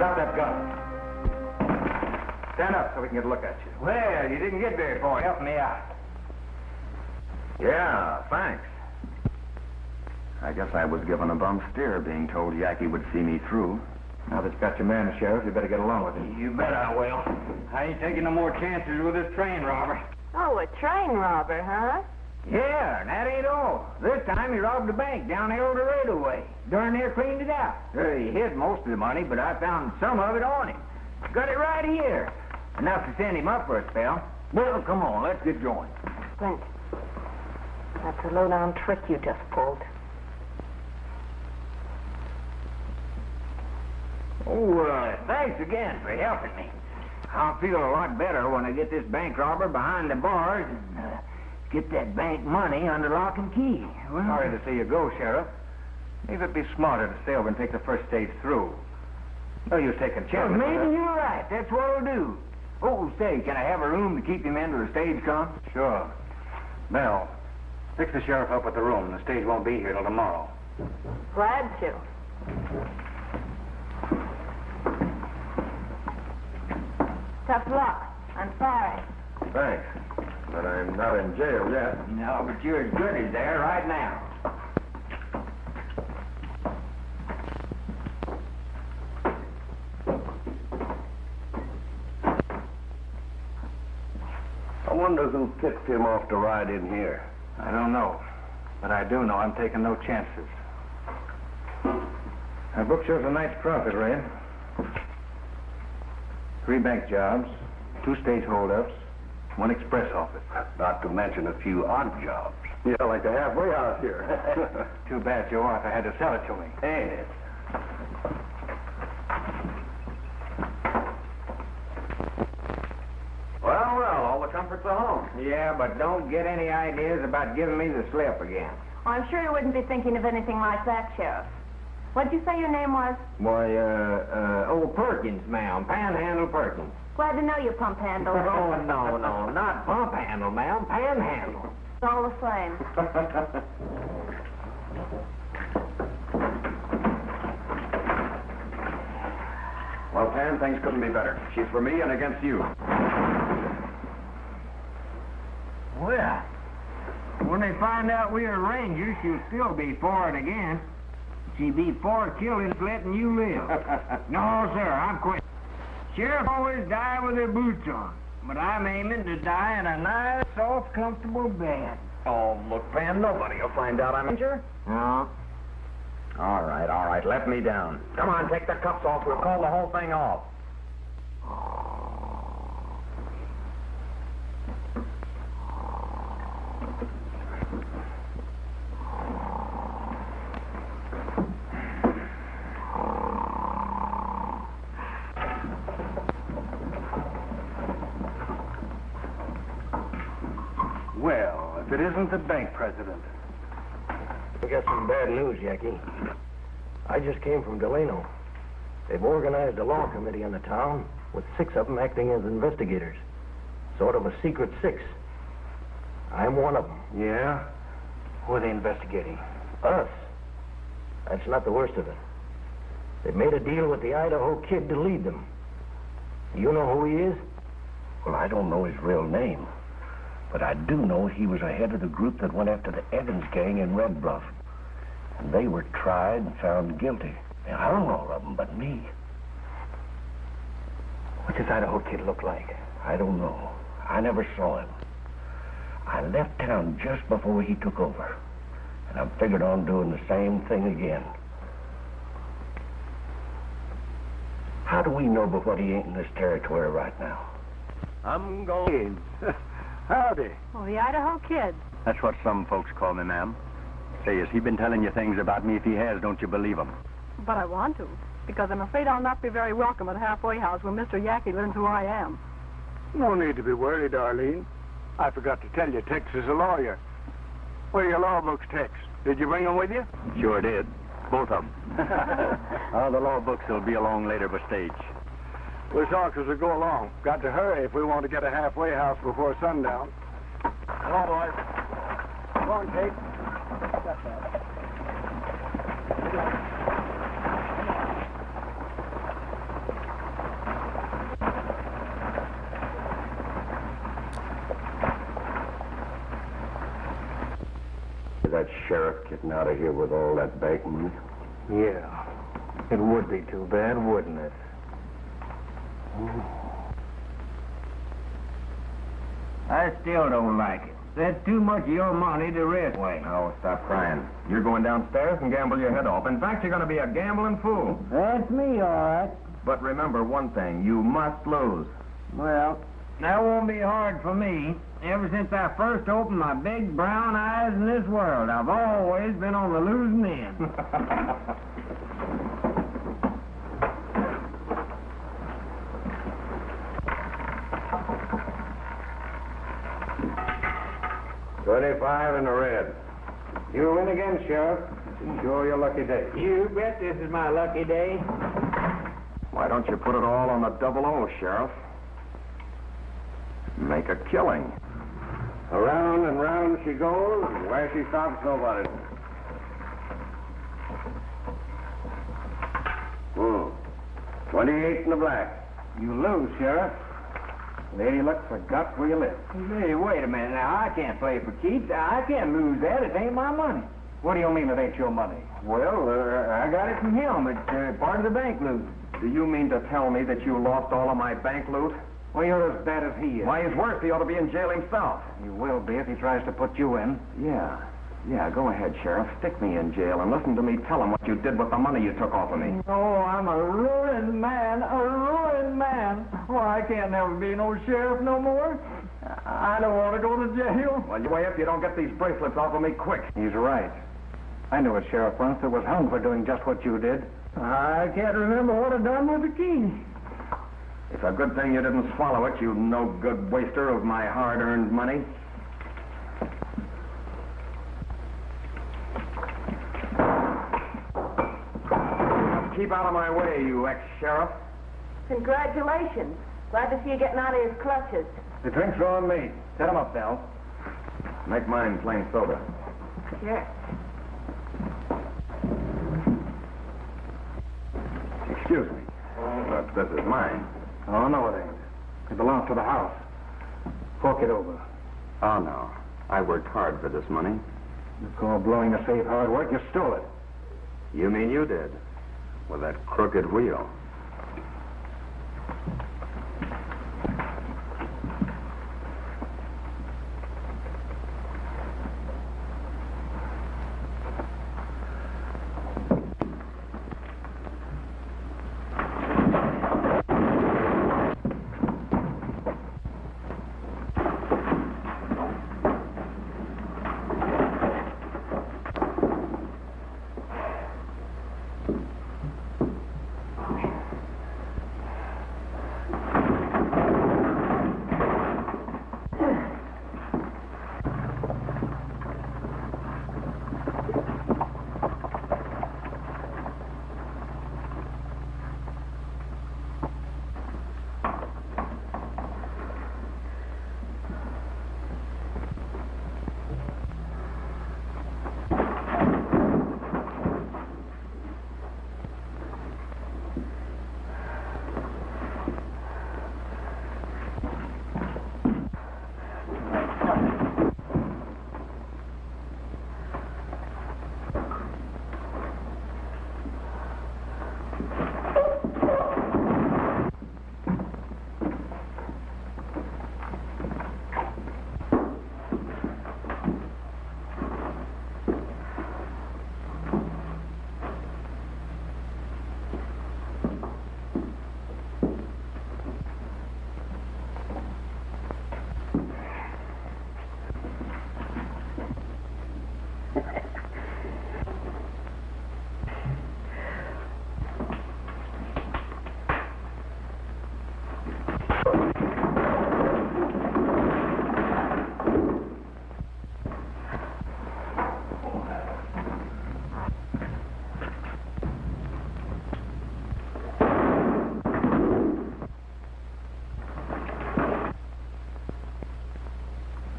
Drop that gun. Stand up so we can get a look at you. Well, you didn't get very far. Help me out. Yeah, thanks. I guess I was given a bum steer being told Yackey would see me through. Now that you got your man, Sheriff, you better get along with him. You bet I will. I ain't taking no more chances with this train robber. Oh, a train robber, huh? Yeah, and that ain't all. This time he robbed a bank down the old Laredo way. Darn near cleaned it out. He hid most of the money, but I found some of it on him. Got it right here. Enough to send him up for a spell. Well, come on, let's get going. Clint, that's a low-down trick you just pulled. Oh, thanks again for helping me. I'll feel a lot better when I get this bank robber behind the bars and get that bank money under lock and key. Well, sorry to see you go, Sheriff. Maybe it'd be smarter to stay over and take the first stage through. No use taking chances. Well, maybe you're right. That's what I'll do. Oh, say, can I have a room to keep him into the stage comes? Sure. Mel, fix the sheriff up with the room. The stage won't be here till tomorrow. Glad to. Tough luck. I'm sorry. Thanks. But I'm not in jail yet. No, but you're as good as there right now. I wonder who kicked him off to ride in here. I don't know. But I do know I'm taking no chances. Our book shows a night's profit, Ray. 3 bank jobs, 2 stage holdups, 1 express office. Not to mention a few odd jobs. Yeah, like the halfway house here. Too bad Joe Arthur had to sell it to me. Ain't it? Well, all the comforts of home. Yeah, but don't get any ideas about giving me the slip again. Oh, I'm sure you wouldn't be thinking of anything like that, Sheriff. What'd you say your name was? Why, old Perkins, ma'am. Panhandle Perkins. Glad to know you, Pump Handle. Oh, no, not Pump Handle, ma'am. Panhandle. It's all the same. Well, Pan, things couldn't be better. She's for me and against you. Well, when they find out we're Rangers, she'll still be for it again. She'd be for killing, letting you live. No, sir, I'm quitting. Sheriff always die with her boots on, but I'm aiming to die in a nice, soft, comfortable bed. Oh, look, Pan, nobody will find out I'm injured. No. All right, let me down. Come on, take the cuffs off. We'll call the whole thing off. Well, if it isn't the bank president. We got some bad news, Yackey. I just came from Delano. They've organized a law committee in the town with 6 of them acting as investigators. Sort of a secret 6. I'm one of them. Yeah? Who are they investigating? Us. That's not the worst of it. They've made a deal with the Idaho kid to lead them. You know who he is? Well, I don't know his real name. But I do know he was ahead of the group that went after the Evans gang in Red Bluff. And they were tried and found guilty. They hung all of them but me. What's this Idaho kid look like? I don't know. I never saw him. I left town just before he took over. And I figured on doing the same thing again. How do we know but what he ain't in this territory right now? I'm going. Howdy. Oh, the Idaho kid. That's what some folks call me, ma'am. Say, has he been telling you things about me? If he has, don't you believe him? But I want to, because I'm afraid I'll not be very welcome at the halfway house when Mr. Yackey learns who I am. No need to be worried, Arlene. I forgot to tell you, Tex is a lawyer. Where are your law books, Tex? Did you bring them with you? Sure did. Both of them. The law books will be along later by stage. We'll talk as we go along. Got to hurry if we want to get a halfway house before sundown. Come on, boys. Come on, Kate. sheriff getting out of here with all that bank money? Yeah. It would be too bad, wouldn't it? I still don't like it. That's too much of your money to risk away. Oh, stop crying. You're going downstairs and gamble your head off. In fact, you're going to be a gambling fool. That's me, all right. But remember one thing, you must lose. Well, that won't be hard for me. Ever since I first opened my big brown eyes in this world, I've always been on the losing end. $25 in the red. You win again, Sheriff. Sure your lucky day. You bet this is my lucky day. Why don't you put it all on the 00, Sheriff? Make a killing. Around and round she goes, and where she stops, nobody. 28 in the black. You lose, Sheriff. Lady Luck forgot where you live. Hey, wait a minute now. I can't play for keeps. I can't lose that. It ain't my money. What do you mean it ain't your money? Well, I got it from him. It's part of the bank loot. Do you mean to tell me that you lost all of my bank loot? Well, you're as bad as he is. Why, he's worse. He ought to be in jail himself. He will be if he tries to put you in. Yeah, go ahead, Sheriff. Stick me in jail and listen to me tell him what you did with the money you took off of me. Oh, I'm a ruined man. A ruined man. Why, I can't never be no sheriff no more. I don't want to go to jail. Well, you wait up. You don't get these bracelets off of me quick. He's right. I knew a sheriff once that was hung for doing just what you did. I can't remember what I done with the key. It's a good thing you didn't swallow it, you no-good waster of my hard-earned money. Keep out of my way, you ex-sheriff. Congratulations. Glad to see you getting out of his clutches. The drinks are on me. Set 'em up, Belle. Make mine plain soda. Sure. Excuse me, but this is mine. Oh, no, it ain't. It belongs to the house. Fork it over. Oh, no. I worked hard for this money. You call blowing the safe hard work? You stole it. You mean you did? With that crooked wheel.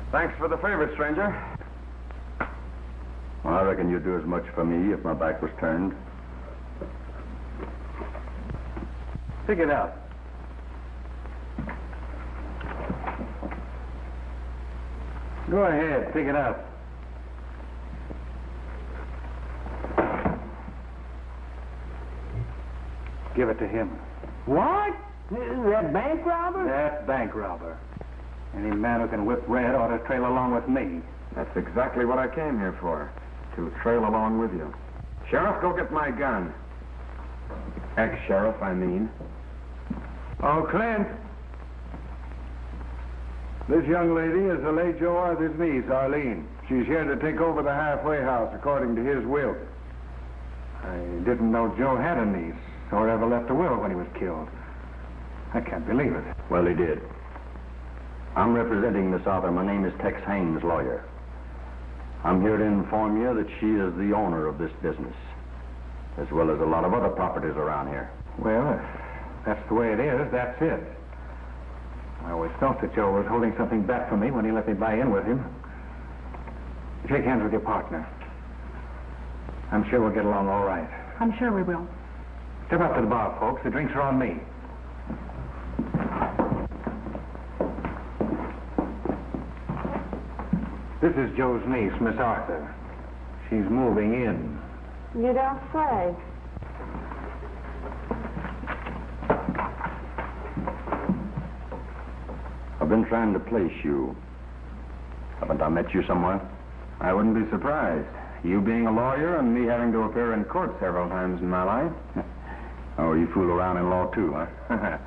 Thanks for the favor, stranger. Well, I reckon you'd do as much for me if my back was turned. Pick it up. Go ahead, pick it up. give it to him. What? That bank robber? That bank robber. Any man who can whip Red ought to trail along with me. That's exactly what I came here for, to trail along with you. Sheriff, go get my gun. Ex-sheriff, I mean. Oh, Clint. This young lady is the late Joe Arthur's niece, Arlene. She's here to take over the halfway house according to his will. I didn't know Joe had a niece or ever left a will when he was killed. I can't believe it. Well, he did. I'm representing Miss Arthur. My name is Tex Haynes, lawyer. I'm here to inform you that she is the owner of this business, as well as a lot of other properties around here. Well, if that's the way it is, that's it. I always felt that Joe was holding something back from me when he let me buy in with him. Shake hands with your partner. I'm sure we'll get along all right. I'm sure we will. Step up to the bar, folks. The drinks are on me. This is Joe's niece, Miss Arthur. She's moving in. You don't say. I've been trying to place you. Haven't I met you somewhere? I wouldn't be surprised. You being a lawyer and me having to appear in court several times in my life. Oh, you fool around in law too, huh?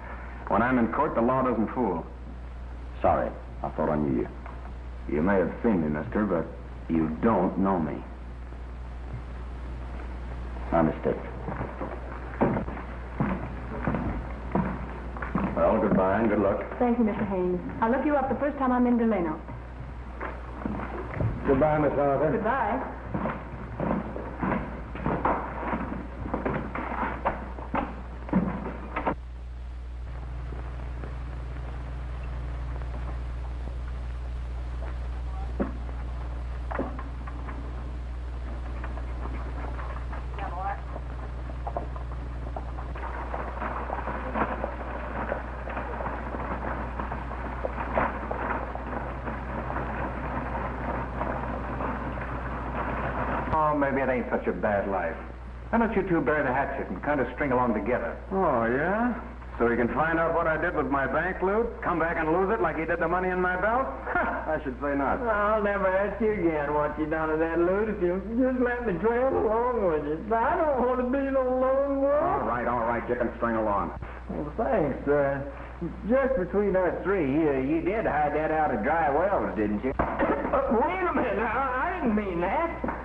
When I'm in court, the law doesn't fool. Sorry, I thought I knew you. You may have seen me, mister, but you don't know me. My mistake. Well, goodbye and good luck. Thank you, Mr. Haynes. I'll look you up the first time I'm in Delano. Goodbye, Miss Arthur. Goodbye. Oh, maybe it ain't such a bad life. Why don't you two bury the hatchet and kind of string along together? Oh, yeah? So he can find out what I did with my bank loot, come back and lose it like he did the money in my belt? I should say not. I'll never ask you again what you done with that loot if you'll just let me trail along with you. I don't want to be no lone wolf. All right, you can string along. Well, thanks. Just between us three, you did hide that out of dry wells, didn't you? Wait a minute. I didn't mean that.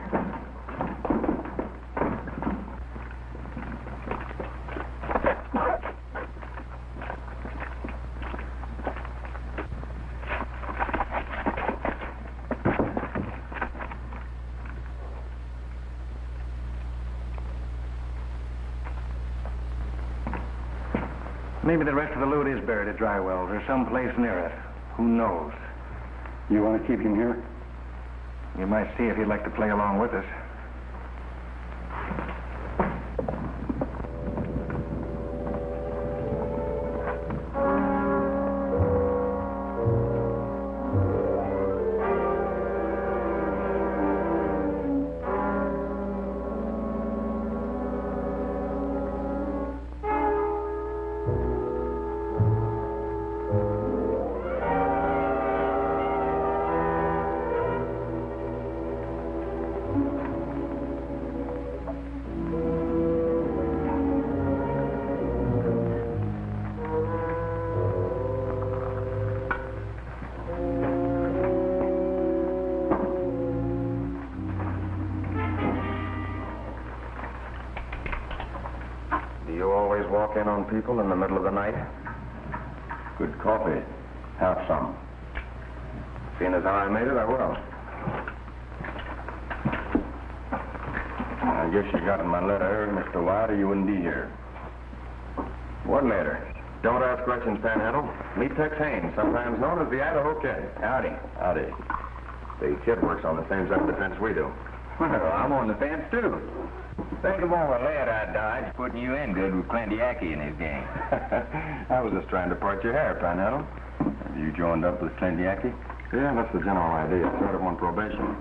Maybe the rest of the loot is buried at Dry Wells or someplace near it. Who knows? You want to keep him here? You might see if he'd like to play along with us. Walk in on people in the middle of the night? Good coffee. Have some. Seeing as how I made it, I will. I guess you got my letter, Mr. White, or you wouldn't be here. What letter? Don't ask questions, Panhandle. Meet Tex Haynes, sometimes known as the Idaho Kid. Howdy. Howdy. The kid works on the same side of the fence we do. Well, I'm on the fence, too. Think of all the lead I dodged putting you in good with Clint Yackey and his gang. I was just trying to part your hair, Panhandle. Have you joined up with Clint Yackey? Yeah, that's the general idea. Sort of on probation.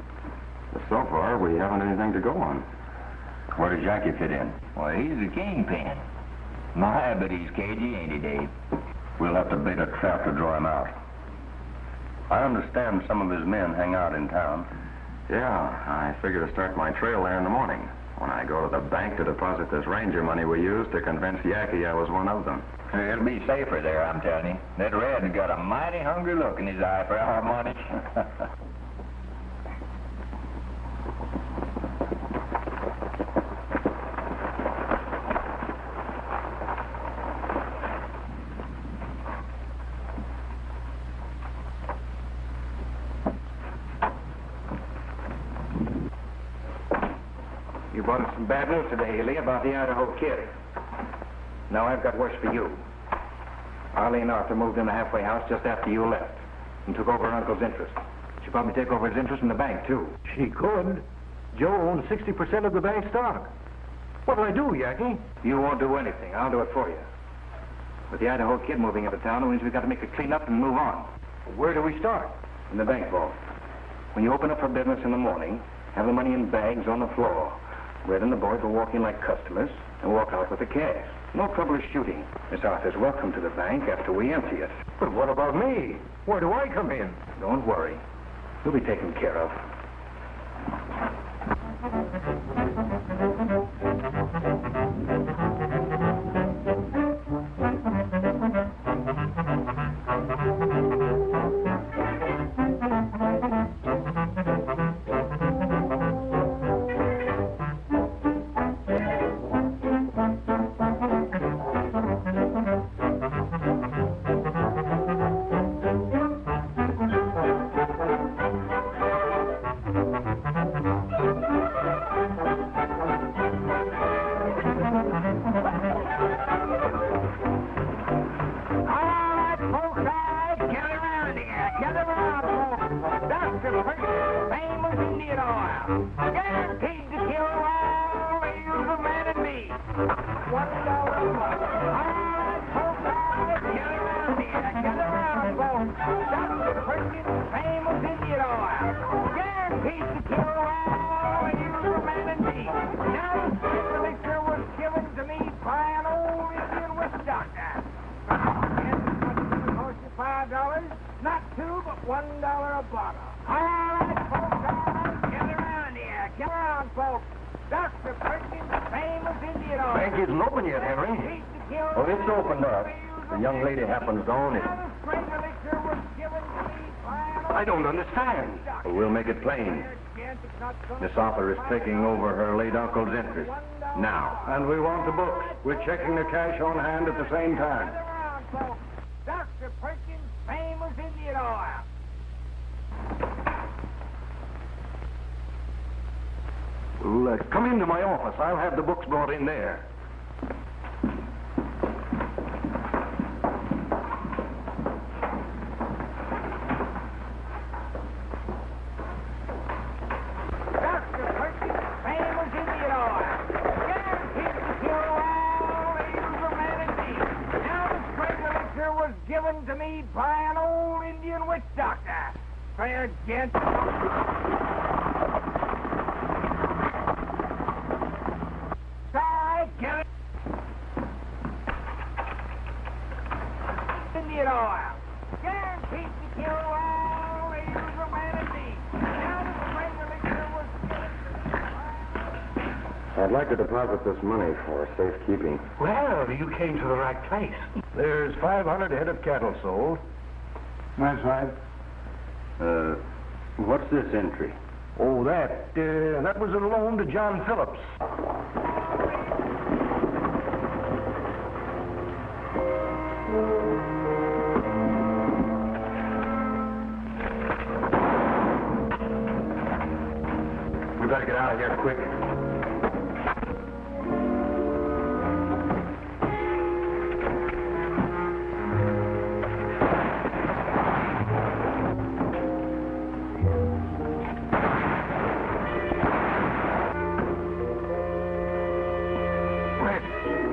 But so far, we haven't anything to go on. Where does Yackey fit in? Well, he's the kingpin. My, but he's cagey, ain't he, Dave? We'll have to bait a trap to draw him out. I understand some of his men hang out in town. Yeah, I figure to start my trail there in the morning when I go to the bank to deposit this ranger money we used to convince Yackey I was one of them. It'll be safer there, I'm telling you. That red's got a mighty hungry look in his eye for our money. You brought us some bad news today, Haley, about the Idaho kid. Now I've got worse for you. Arlene Arthur moved in the halfway house just after you left and took over her uncle's interest. She'll probably take over his interest in the bank, too. She could. Joe owns 60% of the bank stock. What'll I do, Yackey? You won't do anything. I'll do it for you. With the Idaho kid moving into town, it means we've got to make a cleanup and move on. Where do we start? In the bank vault. When you open up for business in the morning, have the money in bags on the floor. Red and the boys will walk in like customers and walk out with the cash. No trouble shooting. Miss Arthur's welcome to the bank after we empty it. But what about me? Where do I come in? Don't worry. You'll be taken care of. Bank isn't open yet, Henry. Well, it's opened up. The young lady happens to own it. I don't understand. Well, we'll make it plain. Miss Arthur is taking over her late uncle's interest. Now. And we want the books. We're checking the cash on hand at the same time. Dr. Perkins' famous Indian oil. Well, come into my office. I'll have the books brought in there. Dr. Perkins' famous Indian oil. Guaranteed to cure all ails of man and beast. Now the strength elixir was given to me by an old Indian witch doctor. Fair gent. Indian oil. Guaranteed to cure all ails of man and beast. Now the strength elixir was given to me. I'd like to deposit this money for safekeeping. Well, you came to the right place. There's 500 head of cattle sold. That's right. What's this entry? Oh, that was a loan to John Phillips. We better get out of here quick.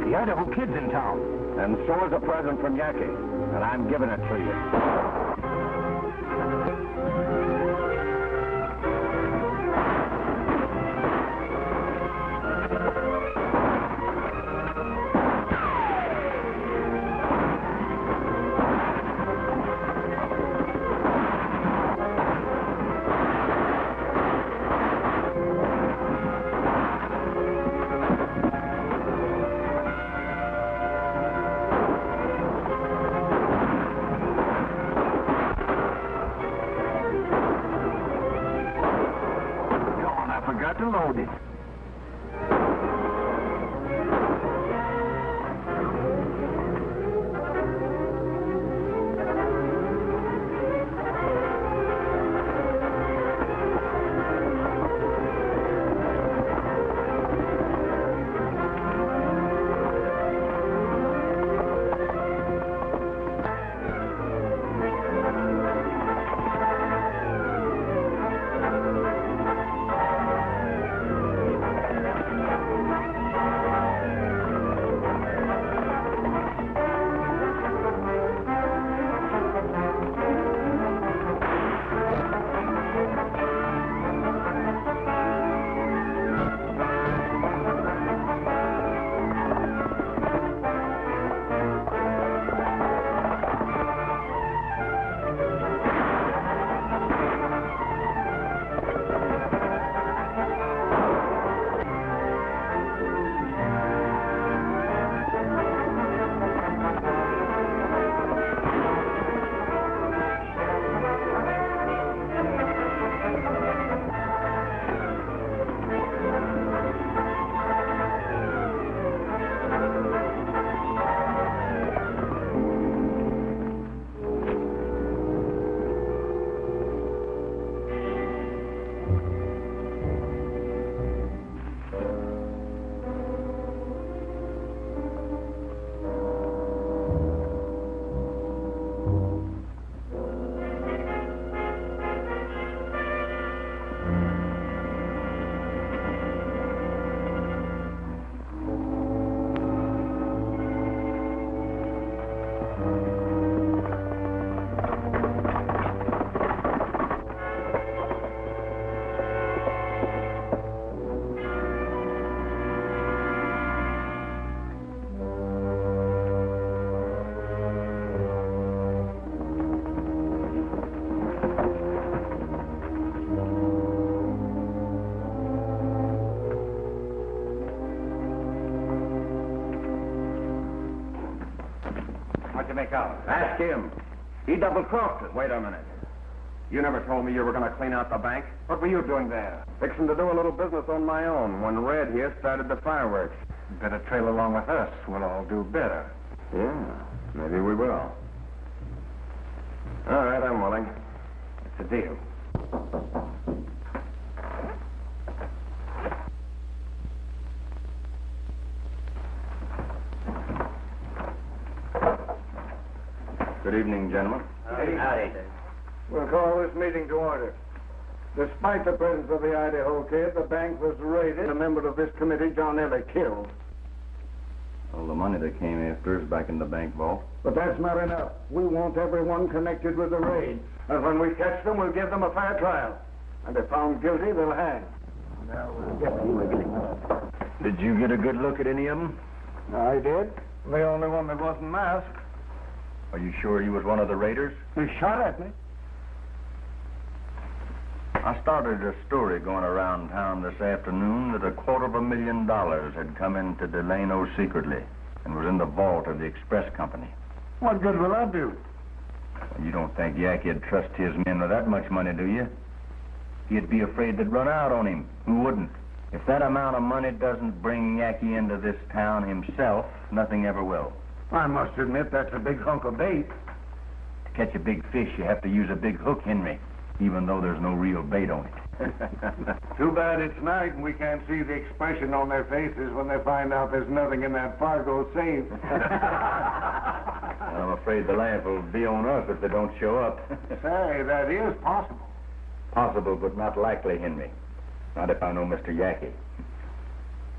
The Idaho kid's in town. And so is a present from Yackey, and I'm giving it to you. you make out? Ask him. He double-crossed us. Wait a minute. You never told me you were going to clean out the bank. What were you doing there? Fixing to do a little business on my own when Red here started the fireworks. Better trail along with us. We'll all do better. Yeah, maybe we will. All right, I'm willing. It's a deal. Good evening, gentlemen. Howdy. We'll call this meeting to order. Despite the presence of the Idaho kid, the bank was raided. A member of this committee, John Ellie, killed. Well, the money they came after is back in the bank vault. But that's not enough. We want everyone connected with the raid. And when we catch them, we'll give them a fair trial. And if found guilty, they'll hang. Now, we'll get you, Wiggly. Did you get a good look at any of them? I did. The only one that wasn't masked. Are you sure he was one of the raiders? He shot at me. I started a story going around town this afternoon that $250,000 had come into Delano secretly and was in the vault of the express company. What good will that do? Well, you don't think Yackey'd trust his men with that much money, do you? He'd be afraid they'd run out on him. Who wouldn't? If that amount of money doesn't bring Yackey into this town himself, nothing ever will. I must admit that's a big hunk of bait. To catch a big fish, you have to use a big hook, Henry, even though there's no real bait on it. Too bad it's night and we can't see the expression on their faces when they find out there's nothing in that Fargo safe. I'm afraid the laugh will be on us if they don't show up. Say, that is possible. Possible, but not likely, Henry. Not if I know Mr. Yackey.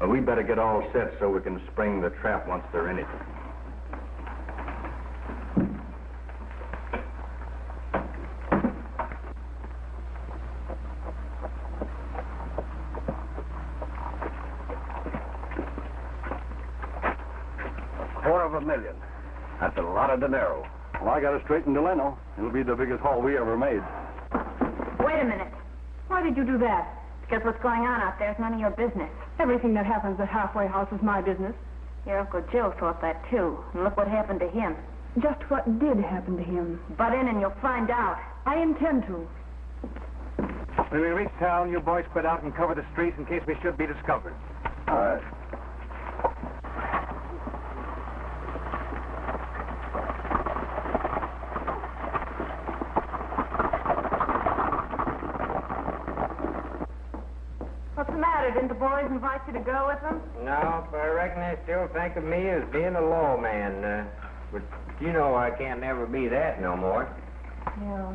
Well, we better get all set so we can spring the trap once they're in it. $250,000. That's a lot of dinero. Well, I got it straight in Delano. It'll be the biggest haul we ever made. Wait a minute. Why did you do that? Because what's going on out there is none of your business. Everything that happens at Halfway House is my business. Your Uncle Joe thought that, too. And look what happened to him. Just what did happen to him? Butt in and you'll find out. I intend to. When we reach town, you boys spread out and cover the streets in case we should be discovered. All right. What's the matter? Didn't the boys invite you to go with them? No, but I reckon they still think of me as being a lawman. But you know I can't never be that no more. Yeah.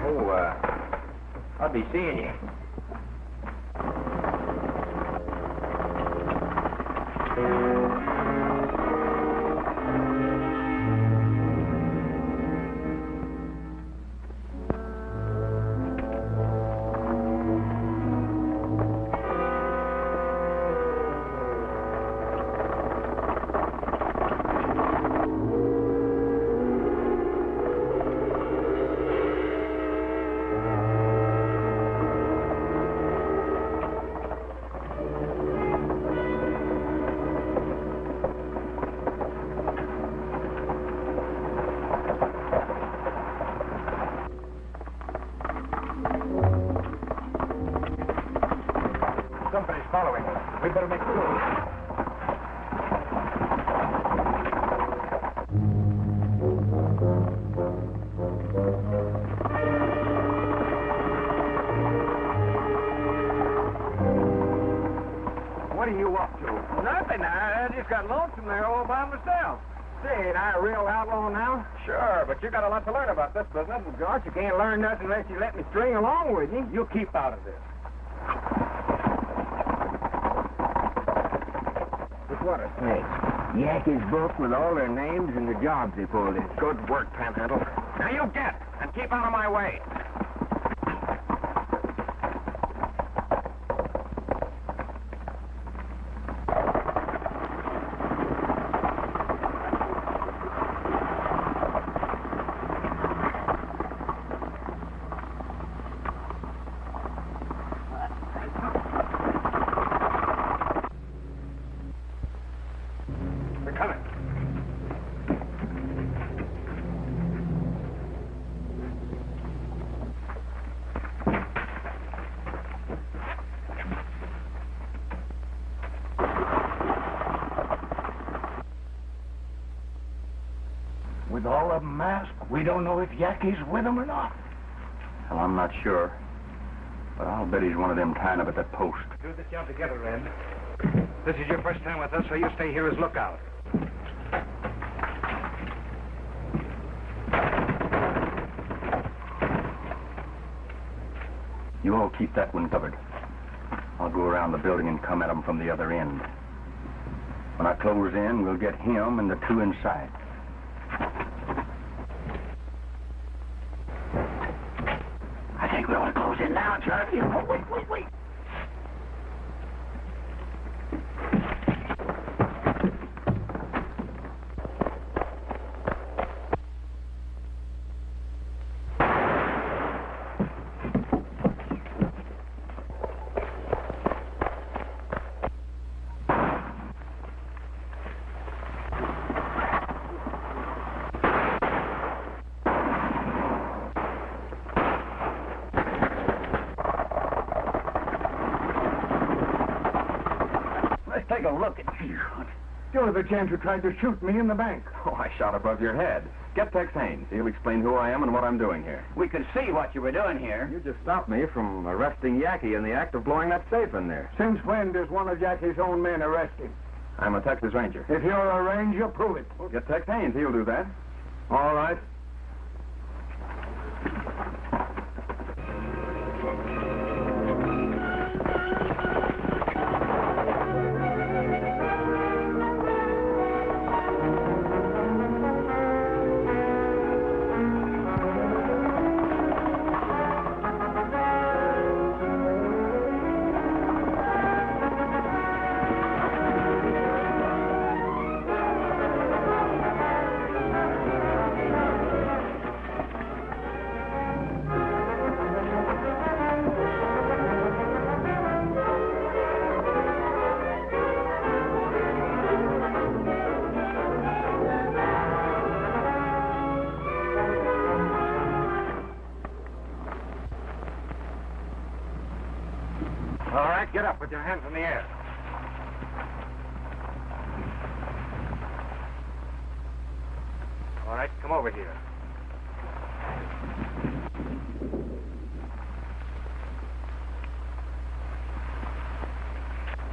Oh, I'll be seeing you. Somebody's following us. We better make a move. What are you up to? Nothing. I just got lonesome there all by myself. Say, ain't I a real outlaw now? Sure, but you got a lot to learn about this business. George, you can't learn nothing unless you let me string along with you. You keep out of this. What a thing. Yackey's book with all their names and the jobs they pulled in. Good work, Panhandle. Now you get, and keep out of my way. With all of them masked, we don't know if Yackey's with them or not. Well, I'm not sure. But I'll bet he's one of them tying up at that post. Do this job together, Red. This is your first time with us, so you stay here as lookout. You all keep that one covered. I'll go around the building and come at them from the other end. When I close in, we'll get him and the two inside. I think we ought to close in now, Charlie. Oh, wait. Take a look at you. You're the gent who tried to shoot me in the bank. Oh, I shot above your head. Get Tex Haynes. He'll explain who I am and what I'm doing here. We could see what you were doing here. You just stopped me from arresting Yackey in the act of blowing that safe in there. Since when does one of Yackey's own men arrest him? I'm a Texas Ranger. If you're a ranger, prove it. Well, get Tex Haynes. He'll do that. All right. All right, get up with your hands in the air. All right, come over here.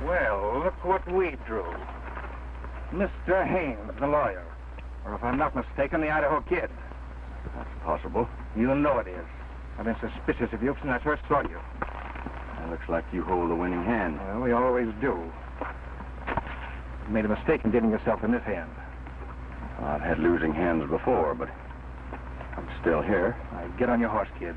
Well, look what we drew. Mr. Haynes, the lawyer. Or if I'm not mistaken, the Idaho Kid. That's possible. You know it is. I've been suspicious of you since I first saw you. It looks like you hold the winning hand. Well, we always do. You made a mistake in getting yourself in this hand. Well, I've had losing hands before, but I'm still here. All right, get on your horse, kid.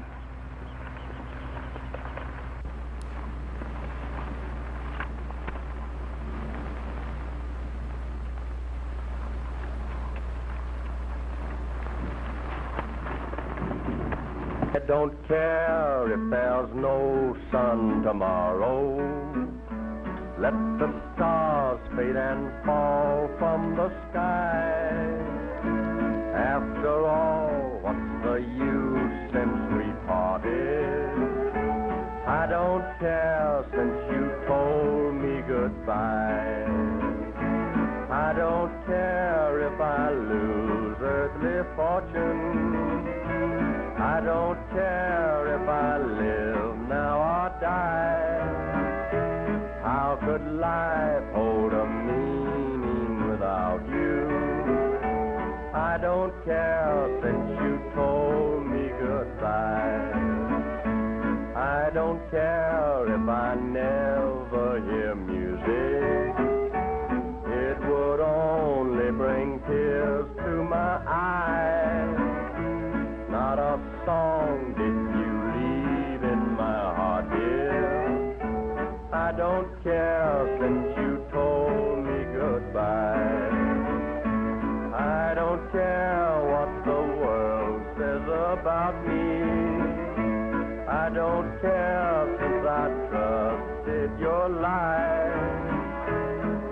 I don't care if there's no sun tomorrow. Let the stars fade and fall from the sky. After all, what's the use since we parted? I don't care since you told me goodbye. I don't care if I lose earthly fortune. I don't care if I live now or die. How could life hold a meaning without you? I don't care since you told me goodbye. I don't care if I never hear music. It would only bring tears to my eyes. Not a song did you leave in my heart, dear. I don't care since you told me goodbye. I don't care what the world says about me. I don't care since I trusted your lies.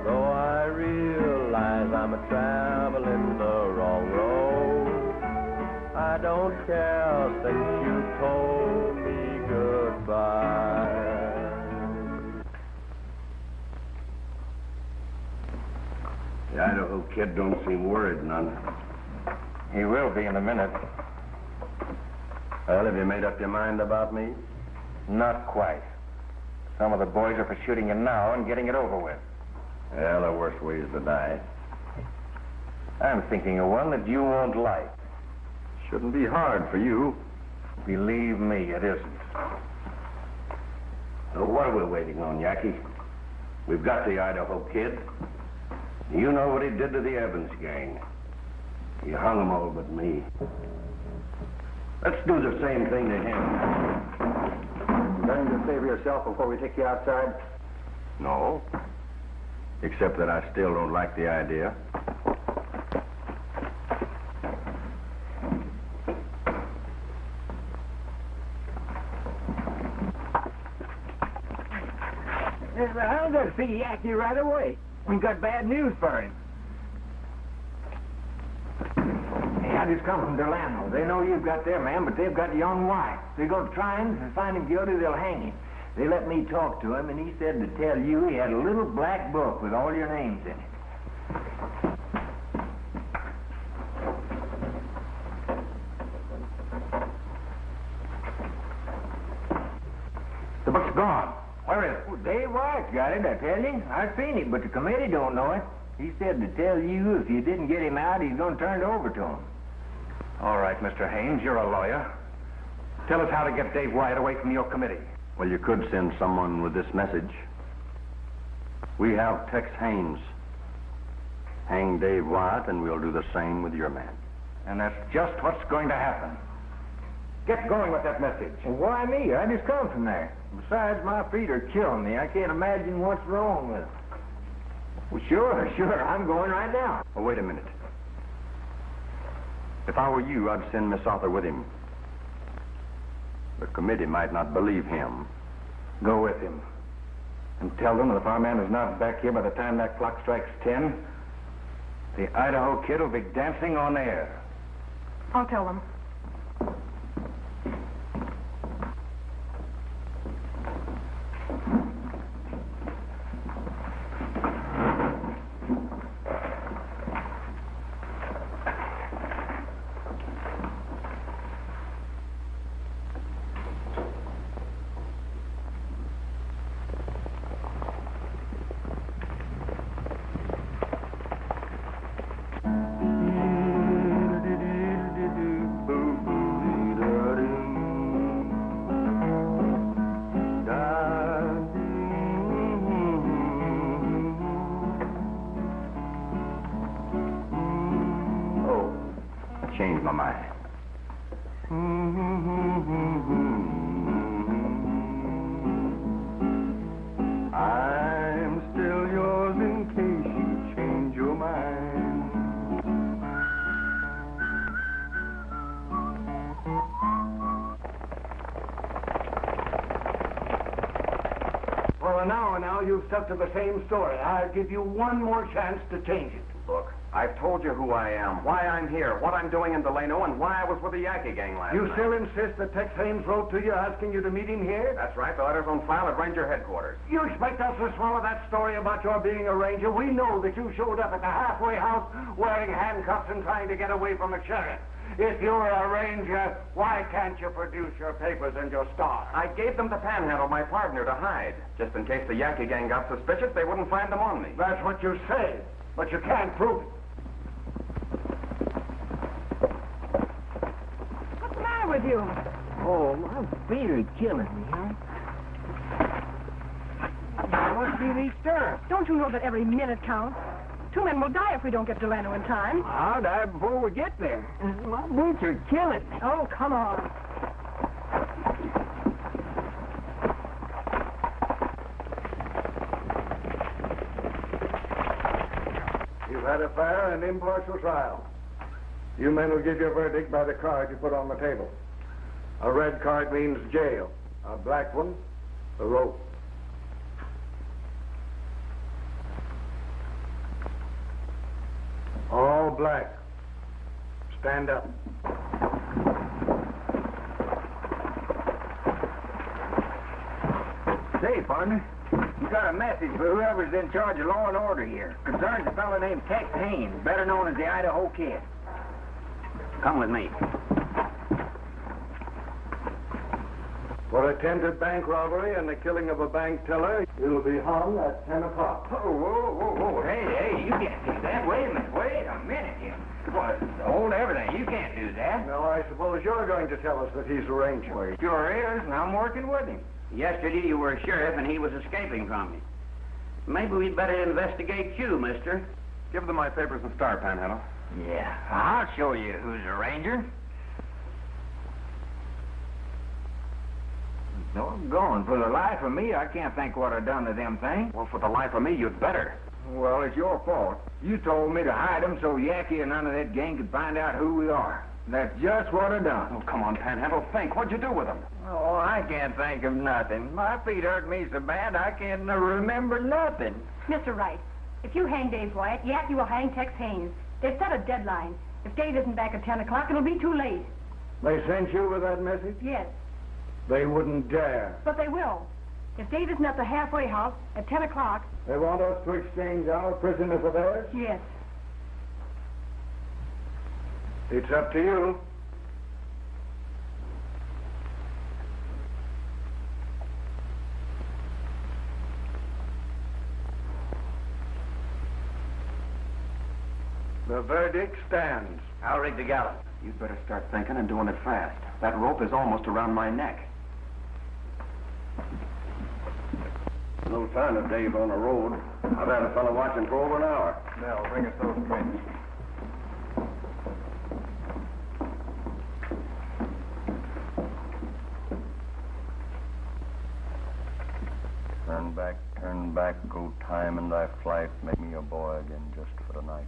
Though I realize I'm traveling the wrong road. I don't care since you told me goodbye. The Idaho Kid don't seem worried none. He will be in a minute. Well, have you made up your mind about me? Not quite. Some of the boys are for shooting you now and getting it over with. Well, the worst way is to die. I'm thinking of one that you won't like. Shouldn't be hard for you. Believe me, it isn't. So what are we waiting on, Yackey? We've got the Idaho kid. You know what he did to the Evans gang. He hung them all but me. Let's do the same thing to him. Going to save yourself before we take you outside? No. Except that I still don't like the idea. I'm going to see Yackey right away. We got bad news for him. Hey, I just come from Delano. They know you've got their man, but they've got young Wright. They're going to try him. If they find him guilty, they'll hang him. They let me talk to him, and he said to tell you he had a little black book with all your names in it. The book's gone. Where is it? Well, Dave White's got it, I tell you. I've seen it, but the committee don't know it. He said to tell you if you didn't get him out, he's going to turn it over to him. All right, Mr. Haynes, you're a lawyer. Tell us how to get Dave White away from your committee. Well, you could send someone with this message. We have Tex Haynes. Hang Dave White, and we'll do the same with your man. And that's just what's going to happen. Get going with that message. Well, why me? I just come from there. Besides, my feet are killing me. I can't imagine what's wrong with them. Well, sure. I'm going right now. Oh, wait a minute. If I were you, I'd send Miss Arthur with him. The committee might not believe him. Go with him. And tell them that if our man is not back here by the time that clock strikes 10, the Idaho kid will be dancing on air. I'll tell them. Changed my mind. I'm still yours in case you change your mind. Well, now, you've stuck to the same story. I'll give you one more chance to change it. Look, I've told you who I am, why I'm here, what I'm doing in Delano, and why I was with the Yackey gang last night. You still insist that Tex Haynes wrote to you asking you to meet him here? That's right. The letter's on file at Ranger headquarters. You expect us to swallow that story about your being a ranger? We know that you showed up at the halfway house wearing handcuffs and trying to get away from the sheriff. If you're a ranger, why can't you produce your papers and your star? I gave them to Panhandle, my partner, to hide. Just in case the Yackey gang got suspicious, they wouldn't find them on me. That's what you say, but you can't prove it. What's the matter with you? Oh, my feet are killing me, huh? There must be these stirrups. Don't you know that every minute counts? 2 men will die if we don't get Delano in time. I'll die before we get there. My boots are killing me. Oh, come on. You've had a fair and impartial trial. You men will give your verdict by the card you put on the table. A red card means jail. A black one, the rope. All black. Stand up. Say, partner, you got a message for whoever's in charge of law and order here. Concerns a fellow named Tex Haynes, better known as the Idaho Kid. Come with me. For attempted bank robbery and the killing of a bank teller, you'll be hung at 10 o'clock. Oh, whoa, whoa, whoa. Hey, you can't do that. Wait a minute here. What? Hold everything. You can't do that. Now, I suppose you're going to tell us that he's a ranger. Well, he sure is, and I'm working with him. Yesterday you were a sheriff and he was escaping from you. Maybe we'd better investigate you, mister. Give them my papers and start, Panhandle. Yeah, I'll show you who's a ranger. No, going. For the life of me, I can't think what I've done to them things. Well, for the life of me, you'd better. Well, it's your fault. You told me to hide them so Yackey and none of that gang could find out who we are. That's just what I done. Oh, come on, Panhandle. Think. What'd you do with them? Oh, I can't think of nothing. My feet hurt me so bad I can't remember nothing. Mr. Wright, if you hang Dave Wyatt, Yackey will hang Tex Haynes. They've set a deadline. If Dave isn't back at 10 o'clock, it'll be too late. They sent you with that message? Yes, They wouldn't dare. but they will. If Dave isn't at the halfway house at 10 o'clock, They want us to exchange our prisoner for theirs? yes. It's up to you. The verdict stands. I'll rig the gallows. You'd better start thinking and doing it fast. That rope is almost around my neck. No sign of Dave on the road. I've had a fellow watching for over an hour. Now, bring us those prints. Turn back, go time in thy flight, make me a boy again just for the night.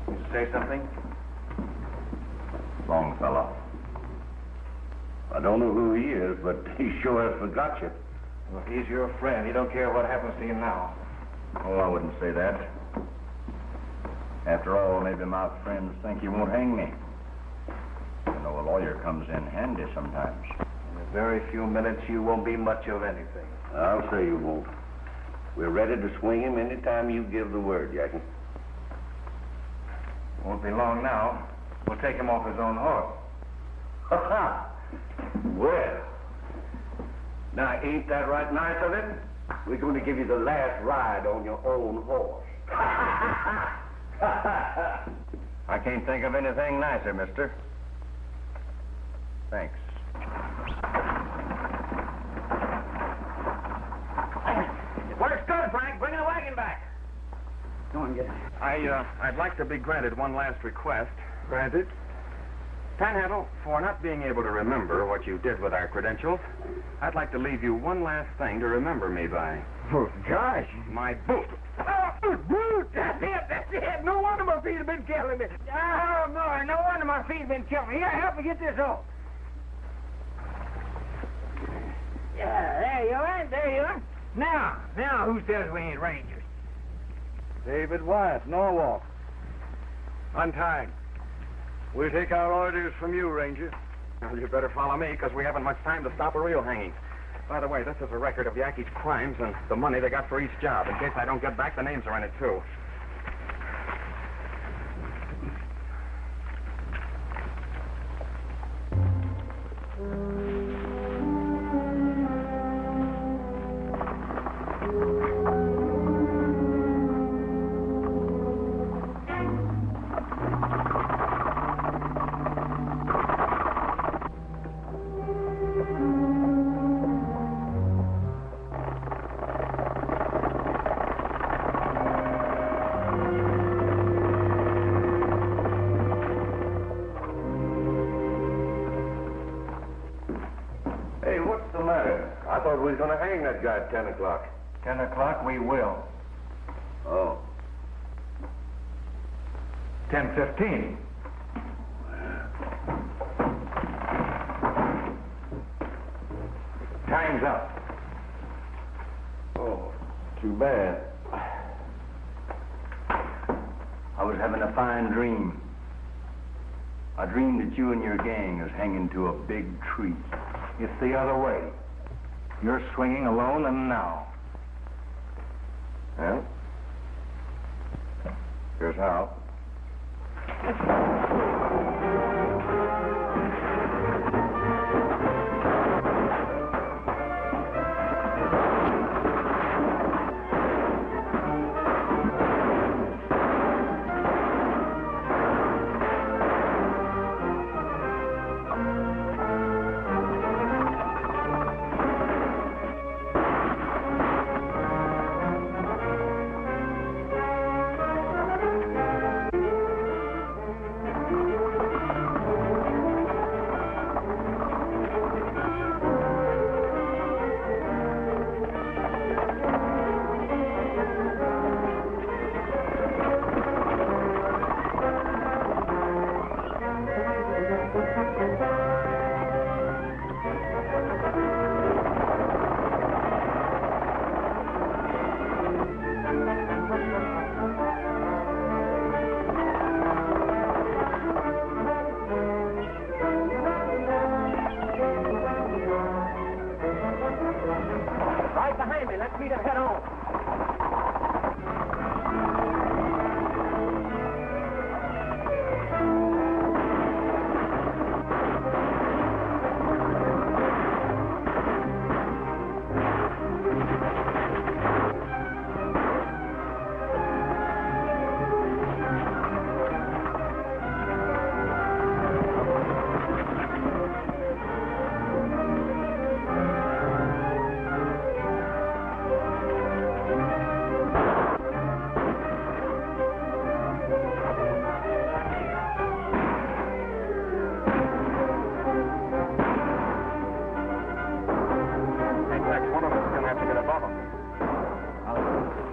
You say something? Longfellow. I don't know who he is, but he sure has forgot you. Well, if he's your friend, he don't care what happens to you now. Oh, I wouldn't say that. After all, maybe my friends think you won't hang me. You know, a lawyer comes in handy sometimes. In a very few minutes, you won't be much of anything. I'll say you won't. We're ready to swing him any time you give the word, Yackey. Won't be long now. We'll take him off his own horse. Ha-ha! Well, now ain't that right nice of it? We're going to give you the last ride on your own horse. I can't think of anything nicer, mister. Thanks. Works good, Frank. Bring the wagon back. Go on, get it. I'd like to be granted one last request. Granted. Panhandle, for not being able to remember what you did with our credentials, I'd like to leave you one last thing to remember me by. Oh, gosh. My boot. Oh, brute! That's it. No wonder my feet have been killing me. Oh, boy, no wonder my feet have been killing me. Here, help me get this off. Yeah, there you are. Now, who says we ain't rangers? David Wyatt, Norwalk. Untied. We'll take our orders from you, Ranger. Well, you better follow me, because we haven't much time to stop a real hanging. By the way, this is a record of Yackey's crimes and the money they got for each job. In case I don't get back, the names are in it, too. Hey, what's the matter? I thought we was going to hang that guy at 10 o'clock. 10 o'clock, we will. Oh. 10:15. Time's up. Oh, too bad. I was having a fine dream. I dreamed that you and your gang was hanging to a big tree. It's the other way. You're swinging alone, and now. Well, here's how.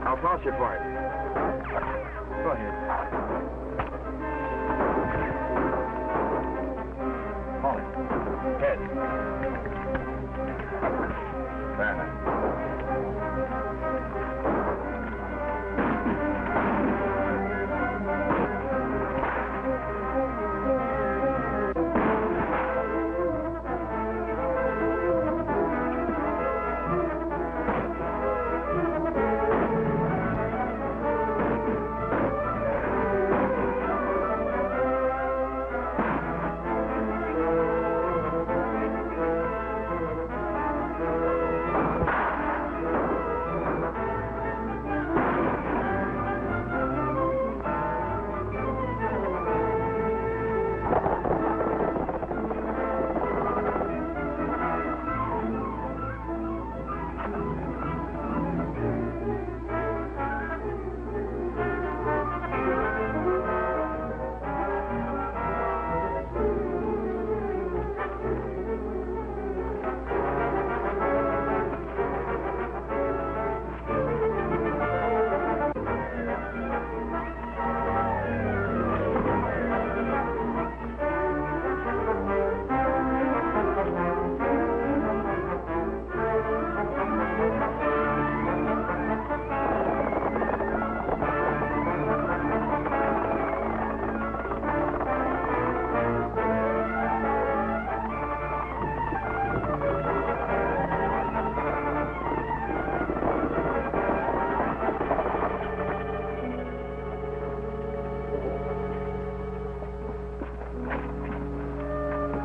I'll toss you for it. Go ahead. Hold it. Head. There now.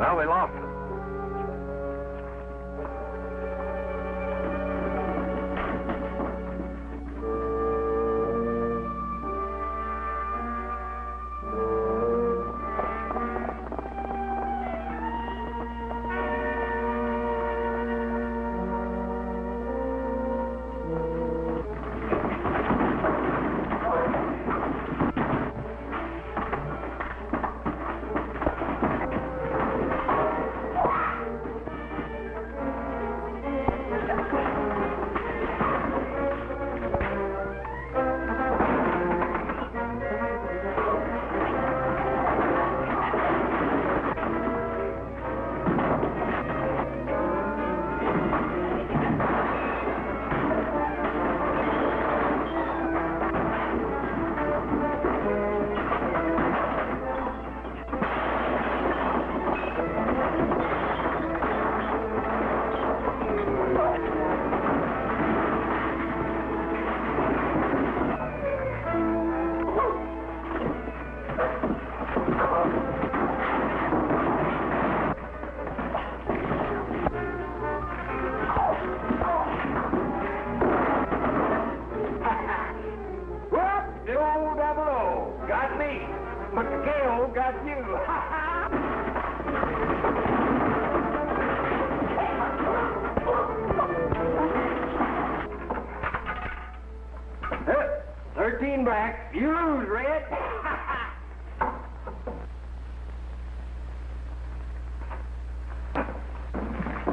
Well, we lost it.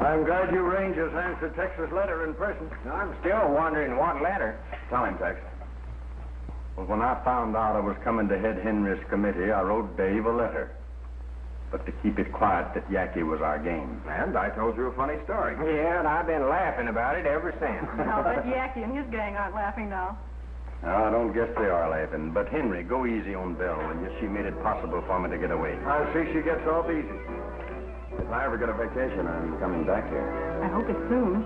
I'm glad you Rangers answered Tex's letter in person. I'm still wondering what letter. Tell him, Tex. Well, when I found out I was coming to head Henry's committee, I wrote Dave a letter. But to keep it quiet that Yackey was our game. And I told you a funny story. Yeah, and I've been laughing about it ever since. I'll bet Yackey and his gang aren't laughing now. I don't guess they are laughing. But Henry, go easy on Belle, will you? She made it possible for me to get away. I'll see she gets off easy. If I ever get a vacation, I'm coming back here. I hope it's soon.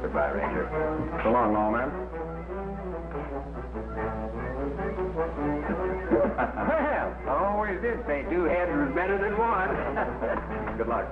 Goodbye, Ranger. So long, lawman. Well, I always did say two heads was better than one. Good luck.